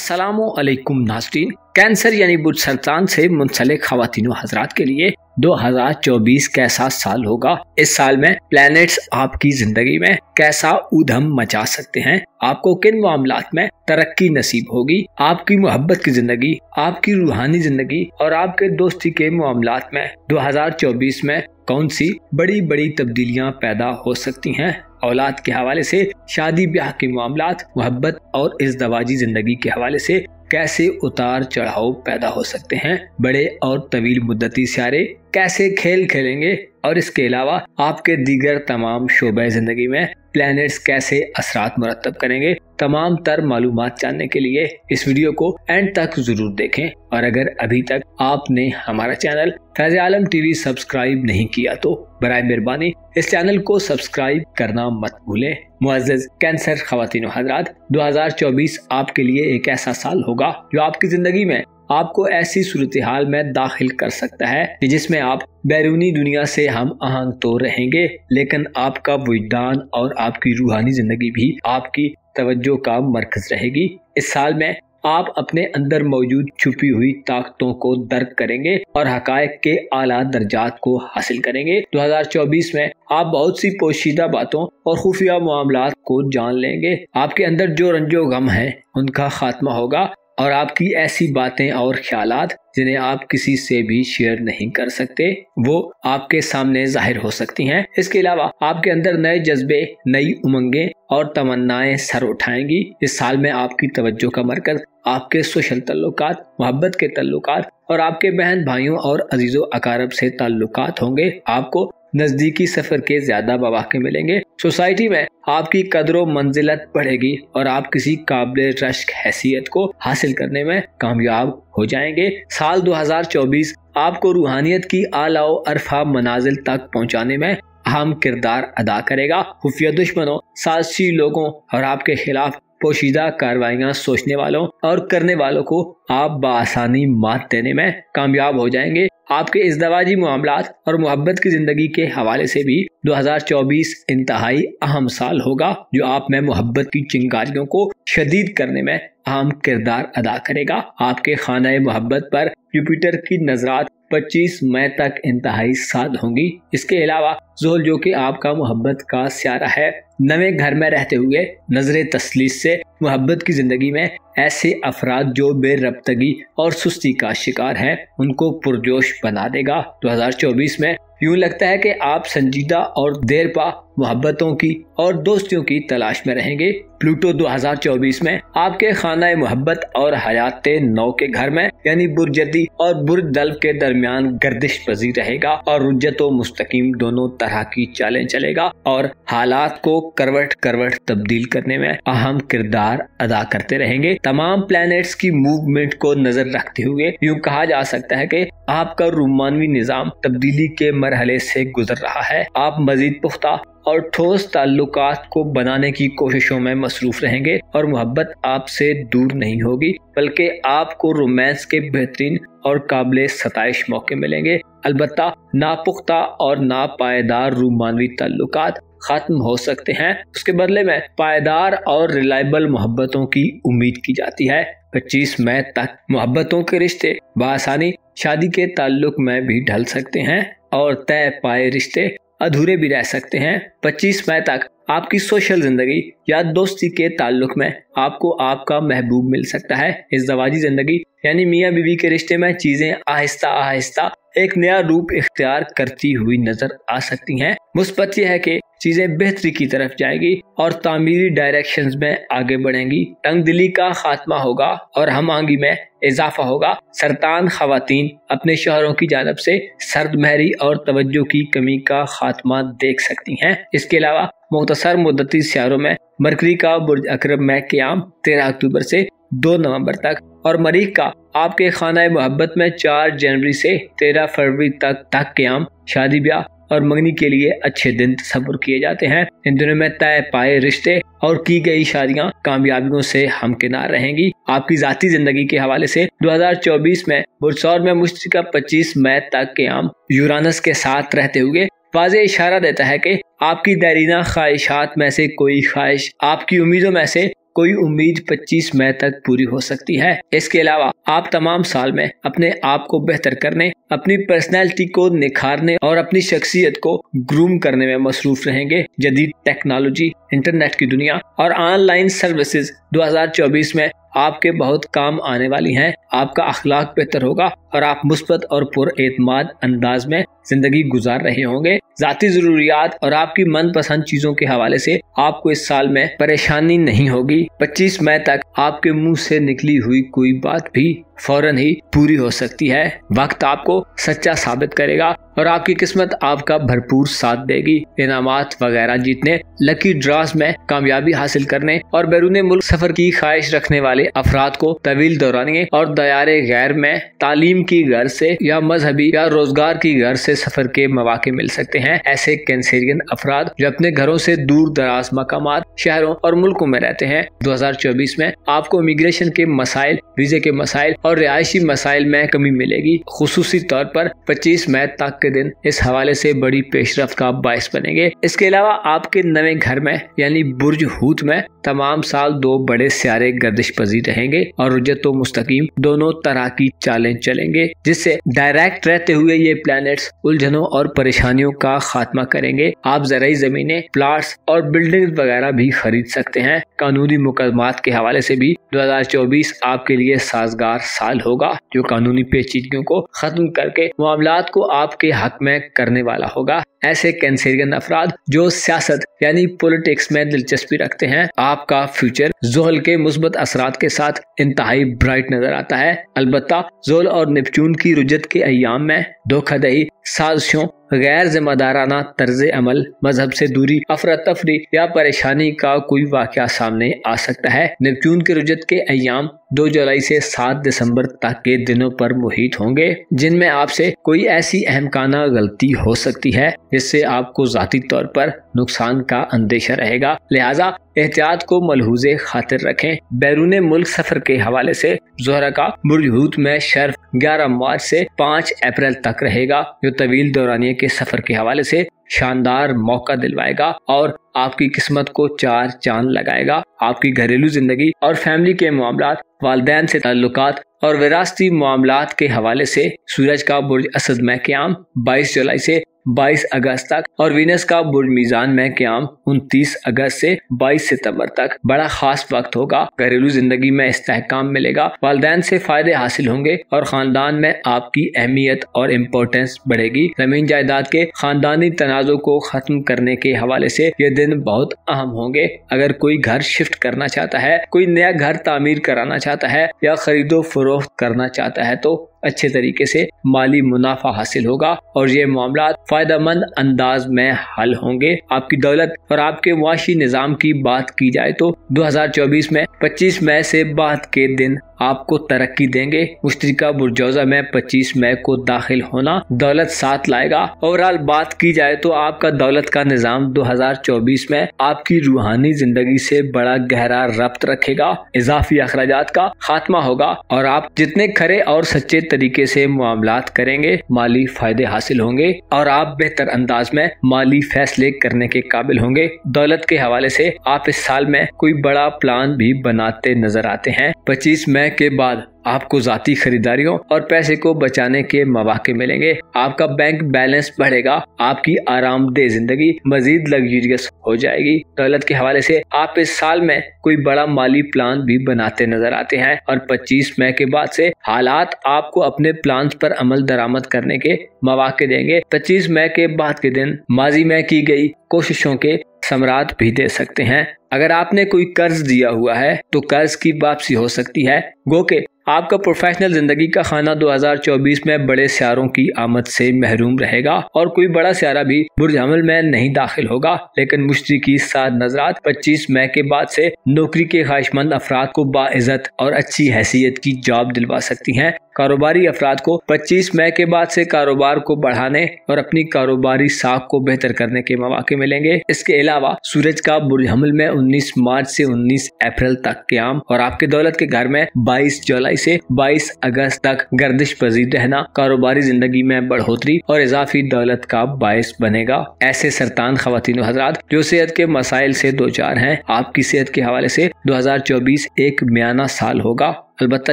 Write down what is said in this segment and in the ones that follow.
अस्सलामु अलैकुम नाज़रीन। कैंसर यानी बुर्ज सरतान से मुंसलिक ख़वातीन हज़रात के लिए 2024 कैसा साल होगा। इस साल में प्लैनेट्स आपकी जिंदगी में कैसा ऊधम मचा सकते हैं, आपको किन मामलात में तरक्की नसीब होगी, आपकी मोहब्बत की जिंदगी, आपकी रूहानी जिंदगी और आपके दोस्ती के मामलात में 2024 में कौन सी बड़ी बड़ी तब्दीलियां पैदा हो सकती हैं। औलाद के हवाले से, शादी ब्याह के मामलात, मोहब्बत और इज़दवाजी जिंदगी के हवाले से कैसे उतार चढ़ाव पैदा हो सकते हैं, बड़े और तवील मुद्दती सियारे कैसे खेल खेलेंगे और इसके अलावा आपके दीगर तमाम शोबे जिंदगी में प्लैनेट्स कैसे असरात मुरतब करेंगे। तमाम तर मालूमात जानने के लिए इस वीडियो को एंड तक जरूर देखें और अगर अभी तक आपने हमारा चैनल फैज़ आलम टीवी सब्सक्राइब नहीं किया तो बराए मेहरबानी इस चैनल को सब्सक्राइब करना मत भूलें। मुअज़्ज़ज़ कैंसर ख़वातीन हज़रात, 2024 आपके लिए एक ऐसा साल होगा जो आपकी जिंदगी में आपको ऐसी सूरत हाल में दाखिल कर सकता है कि जिसमें आप बैरूनी दुनिया से हम आहंग तो रहेंगे, लेकिन आपका विजदान और आपकी रूहानी जिंदगी भी आपकी तवज्जो का मरकज रहेगी। इस साल में आप अपने अंदर मौजूद छुपी हुई ताकतों को दर्क करेंगे और हकायक के आला दर्जात को हासिल करेंगे। 2024 में आप बहुत सी पोशीदा बातों और खुफिया मामलात को जान लेंगे। आपके अंदर जो रंजो गम है उनका खात्मा होगा और आपकी ऐसी बातें और ख्यालात जिन्हें आप किसी से भी शेयर नहीं कर सकते वो आपके सामने जाहिर हो सकती हैं। इसके अलावा आपके अंदर नए जज्बे, नई उमंगें और तमन्नाएं सर उठाएंगी। इस साल में आपकी तवज्जो का मरकज आपके सोशल तल्लुकात, मोहब्बत के तल्लुकात और आपके बहन भाइयों और अजीजों अकारब से ताल्लुकात होंगे। आपको नजदीकी सफर के ज्यादा मौके मिलेंगे। सोसाइटी में आपकी कदरो मंजिलत बढ़ेगी और आप किसी काबिल रश्क हैसियत को हासिल करने में कामयाब हो जाएंगे। साल 2024 आपको रूहानियत की आला अरफा मनाजिल तक पहुंचाने में अहम किरदार अदा करेगा। खुफिया दुश्मनों, साजिशी लोगों और आपके खिलाफ पोशीदा कार्रवाइयां सोचने वालों और करने वालों को आप बआसानी मात देने में कामयाब हो जाएंगे। आपके इज़दवाजी मामलात और मोहब्बत की जिंदगी के हवाले से भी 2024 इंतहाई अहम साल होगा जो आप में मोहब्बत की चिंगारियों को शदीद करने में अहम किरदार अदा करेगा। आपके खाना मोहब्बत पर जुपिटर की नजरात 25 मई तक इंतहाई साद होंगी। इसके अलावा ज़ोहल जो कि आपका मोहब्बत का स्यारा है, नवे घर में रहते हुए नजरे तस्लीस से मोहब्बत की जिंदगी में ऐसे अफराद जो बेरब्तगी और सुस्ती का शिकार हैं उनको पुरजोश बना देगा। 2024 में यूं लगता है कि आप संजीदा और देरपा मोहब्बतों की और दोस्तियों की तलाश में रहेंगे। प्लूटो 2024 में आपके खाना मोहब्बत और हयात नौ के घर में यानी बुर्जदी और बुर्ज दल्फ के दरमियान गर्दिश पजीर रहेगा और रुज्जत व मुस्तकीम दोनों तरह की चालें चलेगा और हालात को करवट करवट तब्दील करने में अहम किरदार अदा करते रहेंगे। तमाम प्लैनेट्स की मूवमेंट को नजर रखते हुए यूं कहा जा सकता है कि आपका रूमानवी निजाम तब्दीली के मरहले से गुजर रहा है। आप मजीद पुख्ता और ठोस ताल्लुकात को बनाने की कोशिशों में मसरूफ रहेंगे और मोहब्बत आपसे दूर नहीं होगी, बल्कि आपको रोमांस के बेहतरीन और काबिल सताइश मौके मिलेंगे। अलबत्ता नापुख्ता और नापायदार रूमानवी ताल्लुकात खत्म हो सकते हैं, उसके बदले में पायदार और रिलायबल मोहब्बतों की उम्मीद की जाती है। 25 मई तक मोहब्बतों के रिश्ते बआसानी शादी के ताल्लुक में भी ढल सकते हैं और तय पाए रिश्ते अधूरे भी रह सकते हैं। 25 मई तक आपकी सोशल जिंदगी या दोस्ती के ताल्लुक में आपको आपका महबूब मिल सकता है। इज़दवाजी जिंदगी यानी मियाँ बीवी के रिश्ते में चीजें आहिस्ता आहिस्ता एक नया रूप इख्तियार करती हुई नजर आ सकती हैं। मुस्बत यह है कि चीजें बेहतरी की तरफ जाएगी और तामीरी डायरेक्शंस में आगे बढ़ेंगी। तंग दिली का खात्मा होगा और हम आंगी में इजाफा होगा। सरतान खवातीन अपने शोहरों की जानब से सर्द महरी और तवज्जो की कमी का खात्मा देख सकती हैं। इसके अलावा मुख्तसर मुद्दती सियारों में मरकरी का बुर्ज अकरब में क़याम 13 अक्टूबर से 2 नवंबर तक और मरीख का आपके खाना मोहब्बत में 4 जनवरी से 13 फरवरी तक क़याम शादी ब्याह और मंगनी के लिए अच्छे दिन तस्वुर किए जाते हैं। इन दिनों में तय पाए रिश्ते और की गई शादियां कामयाबियों से हमकिनार रहेंगी। आपकी जाती जिंदगी के हवाले से 2024 में बुर्सौर में मुश्तरी का 25 मई तक क़याम यूरानस के साथ रहते हुए वाज़ेह इशारा देता है कि आपकी दैरीना ख्वाहिशात में से कोई ख्वाहिश, आपकी उम्मीदों में से कोई उम्मीद 25 मई तक पूरी हो सकती है। इसके अलावा आप तमाम साल में अपने आप को बेहतर करने, अपनी पर्सनैलिटी को निखारने और अपनी शख्सियत को ग्रूम करने में मसरूफ रहेंगे। जदीद टेक्नोलॉजी, इंटरनेट की दुनिया और ऑनलाइन सर्विसेज 2024 में आपके बहुत काम आने वाली हैं। आपका अखलाक बेहतर होगा और आप मुस्बत और पुरएतमाद अंदाज में जिंदगी गुजार रहे होंगे। जाती जरूरियात और आपकी मनपसंद चीजों के हवाले से आपको इस साल में परेशानी नहीं होगी। 25 मई तक आपके मुंह से निकली हुई कोई बात भी फौरन ही पूरी हो सकती है। वक्त आपको सच्चा साबित करेगा और आपकी किस्मत आपका भरपूर साथ देगी। इनामात वगैरह जीतने, लकी ड्रॉज में कामयाबी हासिल करने और बैरून मुल्क सफर की ख्वाहिश रखने वाले अफराद को तवील दौरानिए और दयारे गैर में तालीम की गर्ज से या मजहबी या रोजगार की गर्ज से सफर के मौके मिल सकते हैं। ऐसे कैंसेरियन अफराद जो अपने घरों से दूर दराज मकामात, शहरों और मुल्कों में रहते हैं, 2024 में आपको इमिग्रेशन के मसाइल, वीजे के मसाइल और रिहायशी मसाइल में कमी मिलेगी। खुसूसी तौर पर 25 मई तक के दिन इस हवाले से बड़ी पेशरफ्त का बायस बनेंगे। इसके अलावा आपके नए घर में यानी बुर्ज हूत में तमाम साल 2 बड़े सियारे गर्दिश पजीर रहेंगे और रुजत व मुस्तकीम दोनों तरह की चालें चलेंगे, जिससे डायरेक्ट रहते हुए ये प्लैनेट्स उलझनों और परेशानियों का खात्मा करेंगे। आप ज़राई ज़मीनें, प्लाट्स और बिल्डिंग्स वगैरह भी खरीद सकते हैं। कानूनी मुकदमात के हवाले से भी 2024 आपके लिए साजगार साल होगा, जो कानूनी पेचीदगियों को खत्म करके मामलात को आपके हक में करने वाला होगा। ऐसे कैंसेरियन अफराद जो सियासत यानी पॉलिटिक्स में दिलचस्पी रखते हैं, आपका फ्यूचर ज़ोहल के मुस्बत असरात के साथ इंतहाई ब्राइट नजर आता है। अलबत्ता ज़ोहल और नेपच्यून की रुजत के अय्याम में धोखाधड़ी, साजिशों, गैर जिम्मेदाराना तर्ज अमल, मजहब से दूरी, अफरा तफरी या परेशानी का कोई वाक़या सामने आ सकता है। नेपच्यून के रुजत के अय्याम 2 जुलाई से 7 दिसंबर तक के दिनों पर मुहित होंगे, जिनमें आपसे कोई ऐसी अहमकाना गलती हो सकती है जिससे आपको जाती तौर पर नुकसान का अंदेशा रहेगा। लिहाजा एहतियात को मलहूज़े खातिर रखें। बैरून मुल्क सफर के हवाले से ज़ोहरा का बुर्ज हूत में शर्फ 11 मार्च से 5 अप्रैल तक रहेगा, जो तवील दौरानिए के सफर के हवाले से शानदार मौका दिलवाएगा और आपकी किस्मत को 4 चांद लगाएगा। आपकी घरेलू जिंदगी और फैमिली के मामलात, वालिदैन से ताल्लुकात और विरासती मामलात के हवाले से सूरज का बुर्ज असद में क़याम 22 जुलाई से 22 अगस्त तक और वीनस का बुर्ज मीज़ान में क़याम 29 अगस्त से 22 सितंबर तक बड़ा खास वक्त होगा। घरेलू जिंदगी में इस्तेहकाम मिलेगा, वालिदैन से फायदे हासिल होंगे और खानदान में आपकी अहमियत और इम्पोर्टेंस बढ़ेगी। जमीन जायदाद के खानदानी तनाज़ों को खत्म करने के हवाले से ये दिन बहुत अहम होंगे। अगर कोई घर शिफ्ट करना चाहता है, कोई नया घर तामीर कराना चाहता है या खरीदो फरोख्त करना चाहता है, तो अच्छे तरीके से माली मुनाफा हासिल होगा और ये मामला फायदेमंद अंदाज में हल होंगे। आपकी दौलत और आपके मुआशी निज़ाम की बात की जाए तो 2024 में 25 मई से बाद के दिन आपको तरक्की देंगे। मुश्तरिका बुरजौजा में 25 मई को दाखिल होना दौलत साथ लाएगा। ओवरऑल बात की जाए तो आपका दौलत का निज़ाम 2024 में आपकी रूहानी जिंदगी से बड़ा गहरा रब्त रखेगा। इजाफी अखराजात का खात्मा होगा और आप जितने खरे और सच्चे तरीके से मामलात करेंगे, माली फायदे हासिल होंगे और आप बेहतर अंदाज में माली फैसले करने के काबिल होंगे। दौलत के हवाले से आप इस साल में कोई बड़ा प्लान भी बनाते नजर आते हैं। 25 मई के बाद आपको जाती खरीदारियों और पैसे को बचाने के मौके मिलेंगे। आपका बैंक बैलेंस बढ़ेगा, आपकी आरामदेह जिंदगी मजीद लग्जरियस हो जाएगी। दौलत के हवाले से आप इस साल में कोई बड़ा माली प्लान भी बनाते नजर आते हैं और 25 मई के बाद से हालात आपको अपने प्लान पर अमल दरामद करने के मौके देंगे। 25 मई के बाद के दिन माजी में की गई कोशिशों के समरात भी दे सकते हैं। अगर आपने कोई कर्ज दिया हुआ है तो कर्ज की वापसी हो सकती है। गो के आपका प्रोफेशनल जिंदगी का खाना 2024 में बड़े सियारों की आमद से महरूम रहेगा और कोई बड़ा सियारा भी बुर्ज हमल में नहीं दाखिल होगा। लेकिन मुश्तरी की सात नजरात 25 मई के बाद से नौकरी के ख्वाहिशमंद अफराद को बाइज्जत और अच्छी हैसियत की जॉब दिलवा सकती हैं। कारोबारी अफराद को 25 मई के बाद से कारोबार को बढ़ाने और अपनी कारोबारी साख को बेहतर करने के मौके मिलेंगे। इसके अलावा सूरज का बुर्ज हमल में 19 मार्च से 19 अप्रैल तक क़याम और आपके दौलत के घर में 22 जुलाई से 22 अगस्त तक गर्दिश पजीर रहना कारोबारी जिंदगी में बढ़ोतरी और इजाफी दौलत का बायस बनेगा। ऐसे सरतान ख़वातीन हज़रात जो सेहत के मसाइल से दो चार हैं, आपकी सेहत के हवाले से 2024 एक मियाना साल होगा। अलबत्ता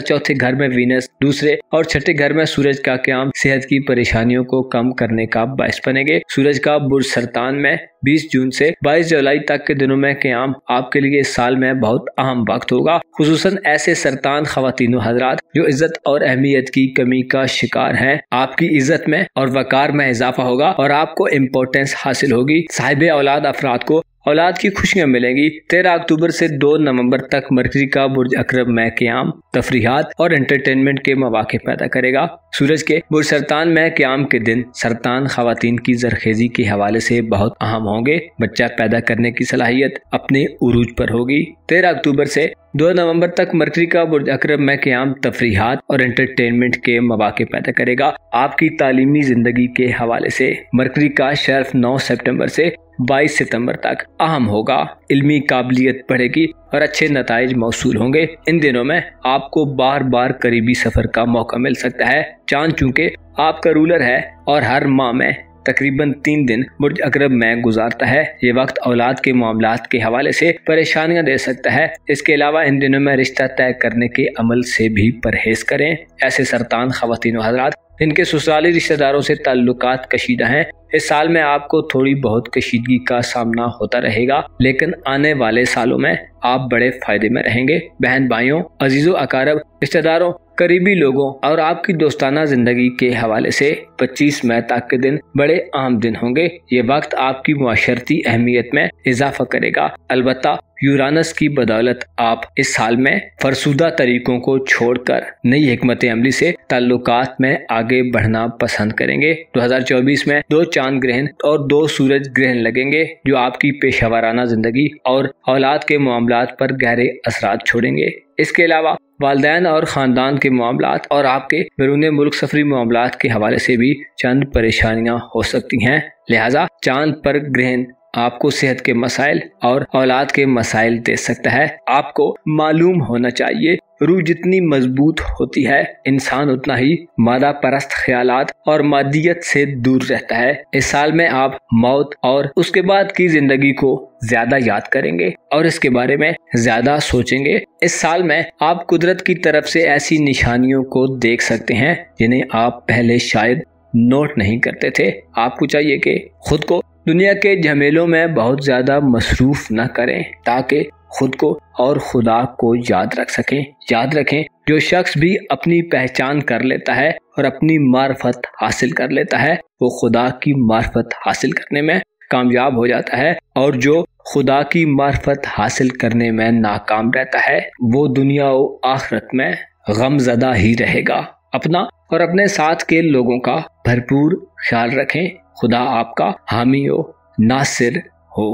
चौथे घर में वीनस, दूसरे और छठे घर में सूरज का क़याम सेहत की परेशानियों को कम करने का बायस बनेंगे। सूरज का बुर्ज सरतान में 20 जून से 22 जुलाई तक के दिनों में क़याम आपके लिए इस साल में बहुत अहम वक्त होगा, खुसूसन ऐसे सरतान ख़वातीन हज़रात जो इज्जत और अहमियत की कमी का शिकार हैं। आपकी इज्जत में और वकार में इजाफा होगा और आपको इम्पोर्टेंस हासिल होगी। साहिब औलाद अफराद को औलाद की खुशियां मिलेंगी। 13 अक्टूबर से 2 नवंबर तक मरकरी का बुर्ज अकरब में क़याम तफरीहात और एंटरटेनमेंट के मौके पैदा करेगा। सूरज के बुर्ज सरतान में क़याम के दिन सरतान ख़वातीन की जरखेजी के हवाले से बहुत अहम होंगे। बच्चा पैदा करने की सलाहियत अपने उरूज पर होगी। 13 अक्टूबर से 2 नवंबर तक मरकरी का बुर्ज अकरब में क़याम तफरीहात और एंटरटेनमेंट के मौके पैदा करेगा। आपकी तालीमी जिंदगी के हवाले से मरकरी का शर्फ 9 सितंबर से 22 सितंबर तक अहम होगा। इल्मी काबिलियत बढ़ेगी और अच्छे नताइज मौसूल होंगे। इन दिनों में आपको बार बार करीबी सफर का मौका मिल सकता है। चांद चूंकि आपका रूलर है और हर माह में तकरीबन 3 दिन बुर्ज अकरब में गुजारता है, ये वक्त औलाद के मामलात के हवाले से परेशानियां दे सकता है। इसके अलावा इन दिनों में रिश्ता तय करने के अमल से भी परहेज करें। ऐसे सरतान ख़वातीन हज़रात जिनके ससुराली रिश्तेदारों से ताल्लुकात कशीदा हैं, इस साल में आपको थोड़ी बहुत कशीदगी का सामना होता रहेगा, लेकिन आने वाले सालों में आप बड़े फायदे में रहेंगे। बहन भाइयों, अजीजों, अकारब, रिश्तेदारों, करीबी लोगों और आपकी दोस्ताना जिंदगी के हवाले से 25 मई तक के दिन बड़े अहम दिन होंगे। ये वक्त आपकी मुआशरती अहमियत में इजाफा करेगा। अलबत्ता यूरानस की बदौलत आप इस साल में फरसुदा तरीकों को छोड़कर नई हिकमत अमली से ताल्लुकात में आगे बढ़ना पसंद करेंगे। 2024 में 2 चांद ग्रहण और 2 सूरज ग्रहण लगेंगे जो आपकी पेशावराना जिंदगी और औलाद के मामलात पर गहरे असरात छोड़ेंगे। इसके अलावा वालिदैन और ख़ानदान के मामलात और आपके बैरून मुल्क सफरी मामलात के हवाले से भी चंद परेशानियां हो सकती हैं। लिहाजा चांद पर ग्रहण आपको सेहत के मसाइल और औलाद के मसाइल दे सकता है। आपको मालूम होना चाहिए, रूह जितनी मजबूत होती है, इंसान उतना ही मादा परस्त ख्यालात और मादियत से दूर रहता है। इस साल में आप मौत और उसके बाद की जिंदगी को ज्यादा याद करेंगे और इसके बारे में ज्यादा सोचेंगे। इस साल में आप कुदरत की तरफ से ऐसी निशानियों को देख सकते हैं जिन्हें आप पहले शायद नोट नहीं करते थे। आपको चाहिए कि खुद को दुनिया के झमेलों में बहुत ज्यादा मसरूफ न करें ताकि खुद को और खुदा को याद रख सकें। याद रखें, जो शख्स भी अपनी पहचान कर लेता है और अपनी मार्फत हासिल कर लेता है, वो खुदा की मार्फत हासिल करने में कामयाब हो जाता है, और जो खुदा की मार्फत हासिल करने में नाकाम रहता है वो दुनिया और आखिरत में गमज़दा ही रहेगा। अपना और अपने साथ के लोगों का भरपूर ख्याल रखें। खुदा आपका हामी हो, नासिर हो।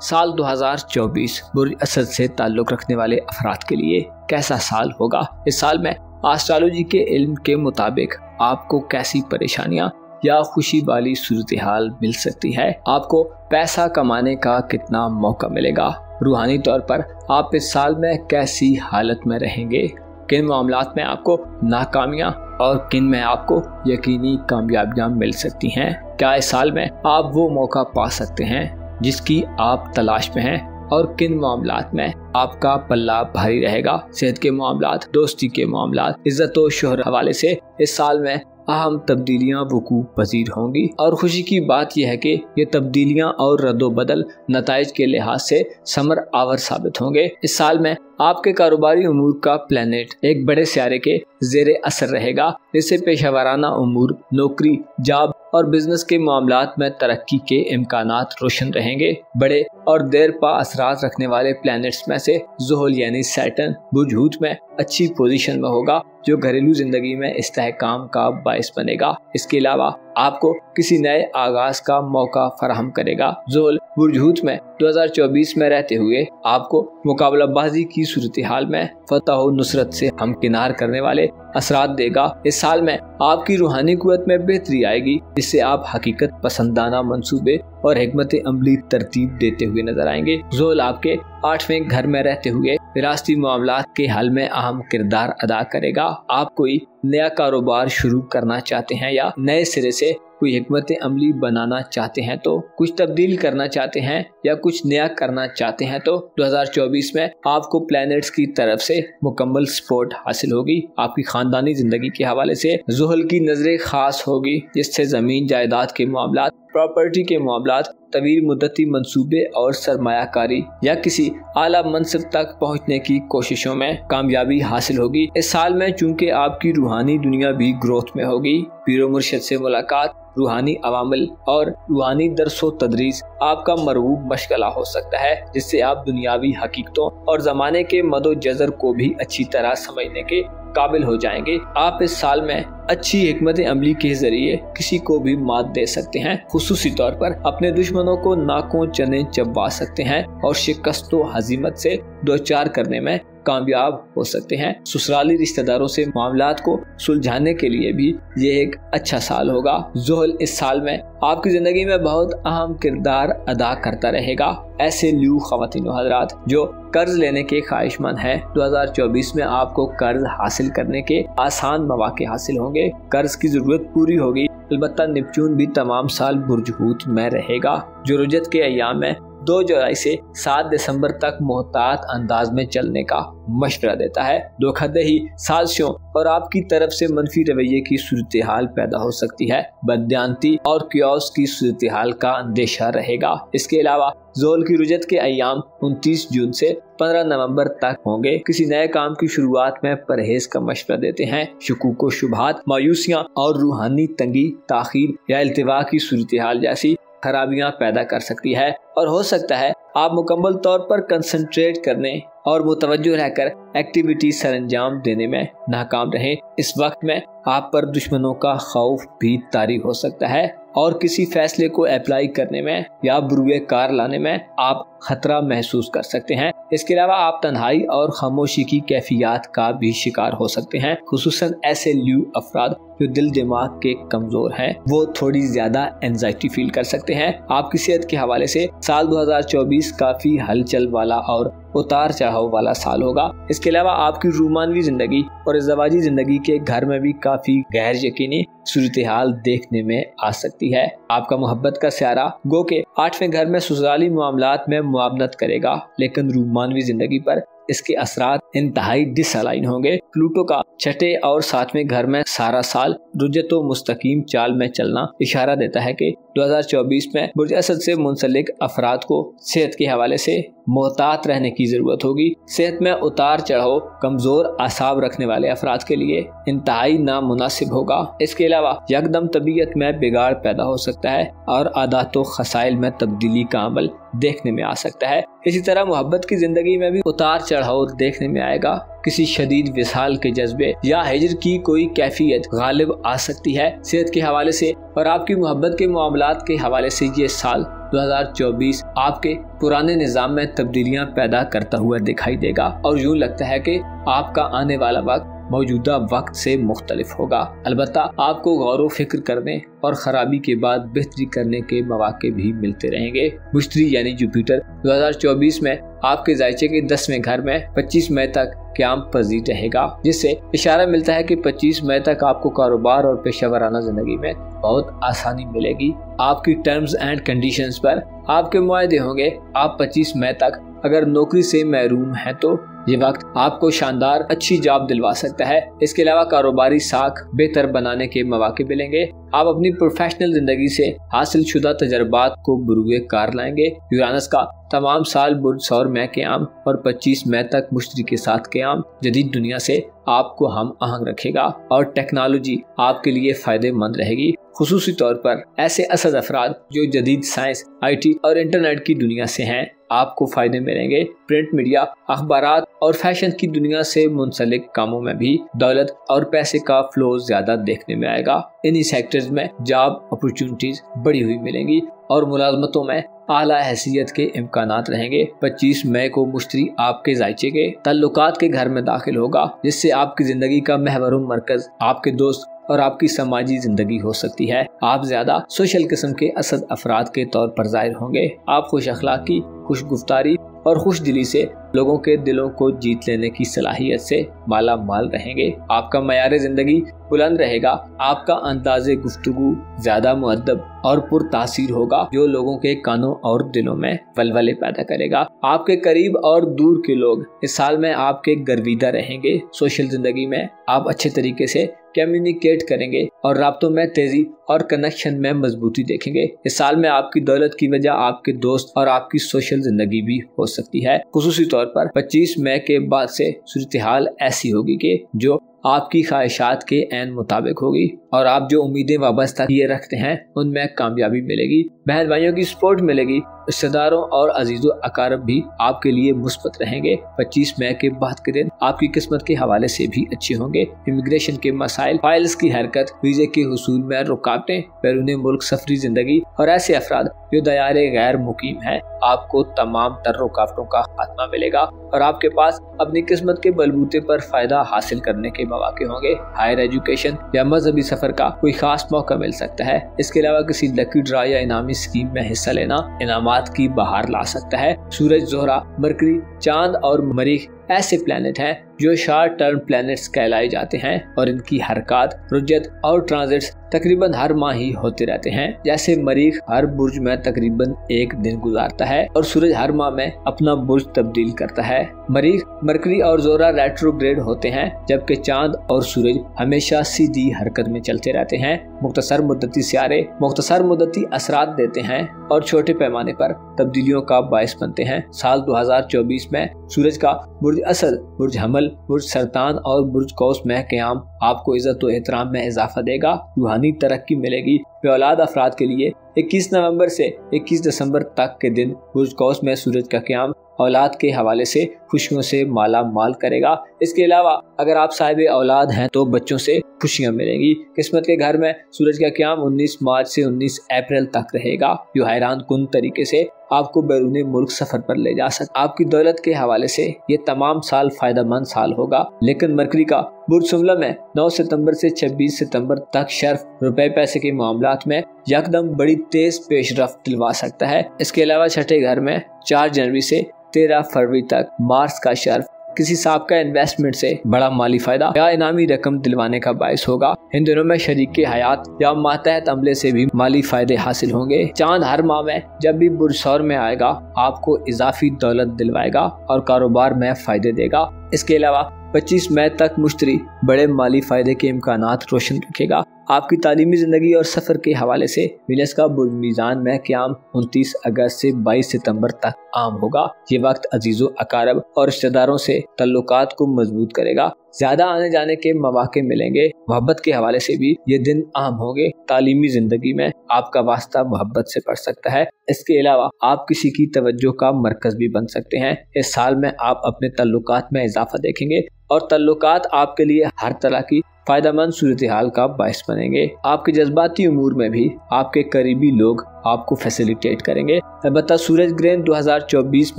साल 2024 बुर्ज असद से ताल्लुक रखने वाले अफराद के लिए कैसा साल होगा? इस साल में एस्ट्रोलॉजी के इल्म के मुताबिक आपको कैसी परेशानियां या खुशी वाली सूरत हाल मिल सकती है? आपको पैसा कमाने का कितना मौका मिलेगा? रूहानी तौर पर आप इस साल में कैसी हालत में रहेंगे? किन मामलात में आपको नाकामियां और किन में आपको यकीनी कामयाबियां मिल सकती हैं? क्या इस साल में आप वो मौका पा सकते हैं जिसकी आप तलाश में हैं? और किन मामलात में आपका पल्ला भारी रहेगा? सेहत के मामलात, दोस्ती के मामलात, इज्जत और शोहरत हवाले से इस साल में अहम तब्दीलियां वकूअ पजीर होंगी। और खुशी की बात यह है कि ये तब्दीलियां और रद्दोबदल नताइज के लिहाज से समर आवर साबित होंगे। इस साल में आपके कारोबारी उमूर का प्लैनेट एक बड़े सियारे के जेरे असर रहेगा, जिससे पेशावराना उमूर, नौकरी, जॉब और बिजनेस के मामलात में तरक्की के इम्कानात रोशन रहेंगे। बड़े और देर पा असरात रखने वाले प्लैनेट्स में से ज़ुहल यानी सैटर्न बुर्ज हूत में अच्छी पोजीशन में होगा, जो घरेलू जिंदगी में इस्तेहकाम का बायस बनेगा। इसके अलावा آپ کو किसी नए आगाज का मौका फराहम करेगा। ज़ुहल बुर्ज हूत में 2024 में रहते हुए आपको मुकाबलाबाजी की सूरत हाल में फतह और नुसरत से हमकिनार करने वाले असरात देगा। इस साल में आपकी रूहानी कुव्वत में बेहतरी आएगी, जिससे आप हकीकत पसंदाना मंसूबे और हिकमत अमली तरतीब देते हुए नजर आएंगे। ज़ुहल आपके 8वें घर में रहते हुए विरासती मामलात के हल में अहम किरदार अदा करेगा। आप कोई नया कारोबार शुरू करना चाहते हैं या नए सिरे से कोई हिकमत अमली बनाना चाहते हैं, तो कुछ तब्दील करना चाहते हैं या कुछ नया करना चाहते हैं, तो 2024 में आपको प्लैनेट्स की तरफ से मुकम्मल सपोर्ट हासिल होगी। आपकी खानदानी जिंदगी के हवाले से ज़ुहल की नजरें खास होगी, जिससे जमीन जायदाद के मामलात, प्रॉपर्टी के मामलात, तवील मुद्दती मंसूबे और सरमायाकारी या किसी आला मनसब तक पहुंचने की कोशिशों में कामयाबी हासिल होगी। इस साल में चूंकि आपकी रूहानी दुनिया भी ग्रोथ में होगी, पीरो मुर्शिद से मुलाकात, रूहानी अवामिल और रूहानी दरसो तदरीस आपका मरगूब मशगला हो सकता है, जिससे आप दुनियावी हकीकतों और ज़माने के मदो जज़र को भी अच्छी तरह समझने के काबिल हो जाएंगे। आप इस साल में अच्छी हिकमत अमली के जरिए किसी को भी मात दे सकते हैं, खुसूसी तौर पर अपने दुश्मनों को नाकों चने चबा सकते हैं और शिकस्त व हजीमत से दो चार करने में कामयाब हो सकते हैं। ससुराली रिश्तेदारों से मामलात को सुलझाने के लिए भी ये एक अच्छा साल होगा। ज़ुहल इस साल में आपकी जिंदगी में बहुत अहम किरदार अदा करता रहेगा। ऐसे ल्यू ख़वातीन व हज़रात जो कर्ज लेने के ख्वाहिशमंद हैं, 2024 में आपको कर्ज हासिल करने के आसान मौके हासिल होंगे। कर्ज की जरूरत पूरी होगी। अलबत्ता नेपच्यून भी तमाम साल बुर्ज हूत में रहेगा, जो रुजत के अय्याम में 2 जुलाई से 7 दिसंबर तक मोहतात अंदाज में चलने का मशवरा देता है। धोखाधड़ी, साजिशों और आपकी तरफ से मनफी रवैये की सूरत हाल पैदा हो सकती है। बददियानती और क्योस की सूरत हाल का अंदेशा रहेगा। इसके अलावा ज़ुहल की रुजत के अय्याम 29 जून से 15 नवंबर तक होंगे। किसी नए काम की शुरुआत में परहेज का मशवरा देते हैं। शुकूक व शुबहात, मायूसियाँ और रूहानी तंगी, ताखीर या इल्तिवा की सूरत हाल जैसी खराबियां पैदा कर सकती है और हो सकता है आप मुकम्मल तौर पर कंसंट्रेट करने और मुतवज्जो रहकर एक्टिविटी सरंजाम देने में नाकाम रहें। इस वक्त में आप पर दुश्मनों का खौफ भी तारी हो सकता है और किसी फैसले को अप्लाई करने में या बुरुए कार लाने में आप खतरा महसूस कर सकते हैं। इसके अलावा आप तन्हाई और खामोशी की कैफियत का भी शिकार हो सकते हैं। खुसूसन ऐसे ल्यू अफराद जो दिल दिमाग के कमजोर हैं, वो थोड़ी ज्यादा एंजाइटी फील कर सकते हैं। आपकी सेहत के हवाले से साल 2024 काफी हलचल वाला और उतार चढ़ाव वाला साल होगा। इसके अलावा आपकी रूमानवी जिंदगी और इज़्ज़वाजी जिंदगी के घर में भी काफी गैर यकीनी सूरत हाल देखने में आ सकती है। आपका मोहब्बत का स्यारा गो के 8वें घर में ससुराली मामलात में मुआवनत करेगा, लेकिन रूमानवी जिंदगी पर इसके असरात इंतहाई डिसअलाइन होंगे। प्लूटो का 6ठे और 7वें घर में सारा साल रुजत व मुस्तकीम चाल में चलना इशारा देता है कि 2024 में बुर्ज असद से मुंसलिक अफराद को सेहत के हवाले से मोहतात रहने की जरूरत होगी। सेहत में उतार चढ़ाव कमजोर आसाब रखने वाले अफराद के लिए इंतहाई नामुनासिब होगा। इसके अलावा यकदम तबीयत में बिगाड़ पैदा हो सकता है और आदत व खसाइल में तब्दीली का अमल देखने में आ सकता है। इसी तरह मोहब्बत की जिंदगी में भी उतार चढ़ाव देखने में आएगा। किसी शदीद विसाल के जज्बे या हिजर की कोई कैफियत गालिब आ सकती है। सेहत के हवाले से और आपकी मोहब्बत के मामलात के हवाले से ये साल 2024 आपके पुराने निज़ाम में तब्दीलियां पैदा करता हुआ दिखाई देगा और यूँ लगता है कि आपका आने वाला वक्त मौजूदा वक्त से मुख्तलिफ होगा। अलबत्ता आपको गौर व फिक्र करने और खराबी के बाद बेहतरी करने के मौके भी मिलते रहेंगे। मुश्तरी यानी जुपिटर 2024 में आपके जायचे के 10वें घर में 25 मई तक क़याम पजीर रहेगा, जिससे इशारा मिलता है कि 25 मई तक आपको कारोबार और पेशेवराना जिंदगी में बहुत आसानी मिलेगी। आपकी टर्म्स एंड कंडीशंस पर आपके मुआहदे होंगे। आप 25 मई तक अगर नौकरी से महरूम हैं तो ये वक्त आपको शानदार अच्छी जॉब दिलवा सकता है। इसके अलावा कारोबारी साख बेहतर बनाने के मौके मिलेंगे। आप अपनी प्रोफेशनल जिंदगी से हासिल शुदा तजर्बात को बुरुए कार लाएंगे। यूरानस का तमाम साल बुर्ज सौर में क़याम और 25 मई तक मुश्तरी के साथ क़याम जदीद दुनिया से آپ کو हम आहंग रखेगा और टेक्नोलॉजी आपके लिए फायदेमंद रहेगी, खुसूसी तौर पर ऐसे असद अफराद जो जदीद साइंस, IT और इंटरनेट की दुनिया से हैं। आपको फायदे मिलेंगे। प्रिंट मीडिया, अखबारात और फैशन की दुनिया से मुंसलिक कामों में भी दौलत और पैसे का फ्लो ज्यादा देखने में आएगा। इन्हीं सेक्टर्स में जॉब अपॉर्चुनिटीज बढ़ी हुई मिलेंगी और मुलाजमतों में आला हैसियत के इम्कानात रहेंगे। 25 मई को मुश्तरी आपके जायचे के ताल्लुकात के घर में दाखिल होगा, जिससे आपकी जिंदगी का महवर मरकज आपके दोस्त और आपकी समाजी जिंदगी हो सकती है। आप ज्यादा सोशल किस्म के असद अफराद के तौर पर जाहिर होंगे। आप खुश अखलाकी, खुश गुफ्तारी और खुश दिली से लोगों के दिलों को जीत लेने की सलाहियत से माला माल रहेंगे। आपका मयार जिंदगी बुलंद रहेगा। आपका अंदाज़े गुफ्तगू ज्यादा मुअद्दब और पुरतासीर होगा, जो लोगों के कानों और दिलों में वलवले पैदा करेगा। आपके करीब और दूर के लोग इस साल में आपके गर्विदा रहेंगे। सोशल जिंदगी में आप अच्छे तरीके से कम्युनिकेट करेंगे और राब्तों में तेजी और कनेक्शन में मजबूती देखेंगे। इस साल में आपकी दौलत की वजह आपके दोस्त और आपकी सोशल जिंदगी भी हो सकती है। खुसूसी तौर पर 25 मई के बाद से सूरत हाल ऐसी होगी कि जो आपकी ख्वाहिशात के ऐन मुताबिक होगी और आप जो उम्मीदें वाबस्ता किए रखते हैं उनमें कामयाबी मिलेगी। बहन भाइयों की सपोर्ट मिलेगी। रिश्तेदारों और अजीजों अकारब भी आपके लिए मुस्बत रहेंगे। 25 मई के बाद के दिन आपकी किस्मत के हवाले से भी अच्छे होंगे। इमिग्रेशन के मसाइल, फाइल्स की हरकत, वीजे के हुसूल में रुकावटें, बैरून मुल्क सफरी जिंदगी और ऐसे अफराद जो दयारे गैर मुकीम है, आपको तमाम तर रुकावटों का खात्मा मिलेगा और आपके पास अपनी किस्मत के बलबूते पर फायदा हासिल करने के मौके होंगे। हायर एजुकेशन या मजहबी सफर का कोई खास मौका मिल सकता है। इसके अलावा किसी लकी ड्रा या इनामी स्कीम में हिस्सा लेना इनामात की बहार ला सकता है। सूरज, जोहरा, मरकरी, चांद और मरीख ऐसे प्लैनेट हैं जो शॉर्ट टर्म प्लैनेट्स कहलाए जाते हैं और इनकी हरकत, रुजत और ट्रांजिट्स तकरीबन हर माह ही होते रहते हैं। जैसे मरीख हर बुर्ज में तकरीबन एक दिन गुजारता है और सूरज हर माह में अपना बुर्ज तब्दील करता है। मरीख, मरकरी और जोहरा रेट्रोग्रेड होते हैं, जबकि चांद और सूरज हमेशा सीधी हरकत में चलते रहते हैं। मुख्तसर मुद्दती सियारे मुख्तसर मुद्दती असरात देते हैं और छोटे पैमाने पर तब्दीलियों का बायस बनते हैं। साल 2024 में सूरज का बुर्ज असद, बुर्ज हमल, बुर्ज सरतान और बुर्ज कौस में क़याम आपको इज्जत और एहतराम में इजाफा देगा। रूहानी तरक्की मिलेगी। बेऔलाद अफराद के लिए 21 नवंबर से 21 दिसंबर तक के दिन बुर्ज कौस में सूरज का क़याम औलाद के हवाले से खुशियों से माला माल करेगा। इसके अलावा अगर आप साहिब औलाद हैं तो बच्चों से खुशियां मिलेंगी। किस्मत के घर में सूरज का क़याम 19 मार्च से 19 अप्रैल तक रहेगा, जो हैरान कुन तरीके से आपको बैरून मुल्क सफर पर ले जा सकता। आपकी दौलत के हवाले से ये तमाम साल फायदेमंद साल होगा, लेकिन मरकरी का बुर्ज सुमला में 9 सितंबर से 26 सितंबर तक शर्फ, रुपए पैसे के मामलात में यकदम बड़ी तेज पेशरफ्त दिलवा सकता है। इसके अलावा छठे घर में 4 जनवरी से 13 फरवरी तक मार्स का शर्फ किसी साबका इन्वेस्टमेंट से बड़ा माली फायदा या इनामी रकम दिलवाने का बायस होगा। इन दिनों में शरीक के हयात या मातहत अमले से भी माली फायदे हासिल होंगे। चांद हर माह में जब भी बुर्ज सौर में आएगा आपको इजाफी दौलत दिलवाएगा और कारोबार में फायदे देगा। इसके अलावा 25 मई तक मुश्तरी बड़े माली फायदे के इम्कानात रोशन रखेगा। आपकी तालीमी जिंदगी और सफर के हवाले से विलस का बुर्ज मीज़ान में क़याम 29 अगस्त से 22 सितंबर तक आम होगा। ये वक्त अजीजों, अकारब और रिश्तेदारों से तल्लुकात को मजबूत करेगा। ज्यादा आने जाने के मौके मिलेंगे। मोहब्बत के हवाले से भी ये दिन आम होंगे। तालीमी जिंदगी में आपका वास्ता मोहब्बत से पड़ सकता है। इसके अलावा आप किसी की तवज्जो का मरकज भी बन सकते हैं। इस साल में आप अपने तल्लुकात में इजाफा देखेंगे और तल्लुकात आपके लिए हर तरह की फायदेमंद सूरत हाल का बायस बनेंगे। आपके जज्बाती उमूर में भी आपके करीबी लोग आपको फैसिलिटेट करेंगे। अलबत्ता सूरज ग्रहण 2024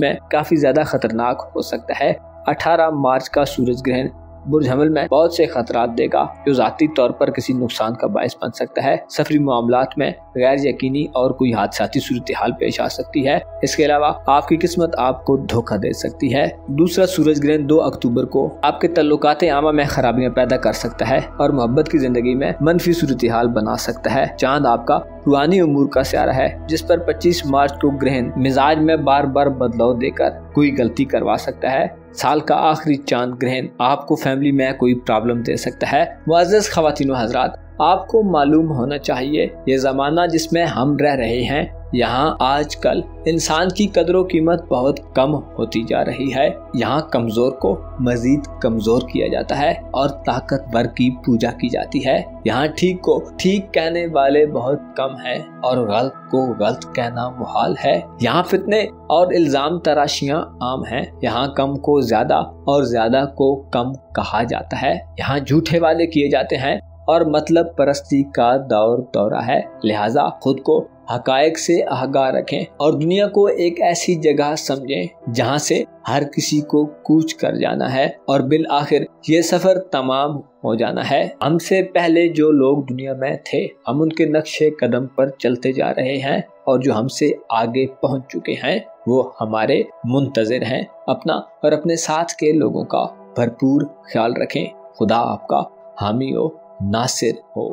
में काफी ज्यादा खतरनाक हो सकता है। 18 मार्च का सूरज ग्रहण बुर्ज हमल में बहुत से खतरात देगा, जो ज़ाती तौर पर किसी नुकसान का बायस बन सकता है। सफरी मामलात में गैर यकीनी और कोई हादसाती सूरत हाल पेश आ सकती है। इसके अलावा आपकी किस्मत आपको धोखा दे सकती है। दूसरा सूरज ग्रहण 2 अक्टूबर को आपके तल्लुकात आमा में खराबियां पैदा कर सकता है और मोहब्बत की जिंदगी में मनफी सूरत हाल बना सकता है। चांद आपका रूहानी उमूर का सियारा है, जिस पर 25 मार्च को ग्रहण मिजाज में बार बार बदलाव देकर कोई गलती करवा सकता है। साल का आखिरी चांद ग्रहण आपको फैमिली में कोई प्रॉब्लम दे सकता है। मुअज़्ज़ज़ ख़वातीन व हज़रात, آپ کو معلوم ہونا چاہیے یہ زمانہ جس میں ہم رہ رہے ہیں، یہاں آج کل انسان کی قدر و قیمت بہت کم ہوتی جا رہی ہے۔ یہاں کمزور کو مزید کمزور کیا جاتا ہے اور طاقتور کی پوجا کی جاتی ہے۔ یہاں ٹھیک کو ٹھیک کہنے والے بہت کم ہیں اور غلط کو غلط کہنا محال ہے۔ یہاں فتنے اور الزام تراشیاں عام ہیں۔ یہاں کم کو زیادہ اور زیادہ کو کم کہا جاتا ہے۔ یہاں جھوٹے وعدے کیے جاتے ہیں اور مطلب پرستی کا دور دورہ ہے۔ لہٰذا خود کو حقائق سے آگاہ رکھیں اور دنیا کو ایک ایسی جگہ سمجھیں جہاں سے ہر کسی کو کوچ کر جانا ہے اور بالآخر یہ سفر تمام ہو جانا ہے۔ ہم سے پہلے جو لوگ دنیا میں تھے، ہم ان کے نقش قدم پر چلتے جا رہے ہیں، اور جو ہم سے آگے پہنچ چکے ہیں وہ ہمارے منتظر ہیں۔ اپنا اور اپنے ساتھ کے لوگوں کا بھرپور خیال رکھیں۔ خدا آپ کا حامی و ناصر ہو۔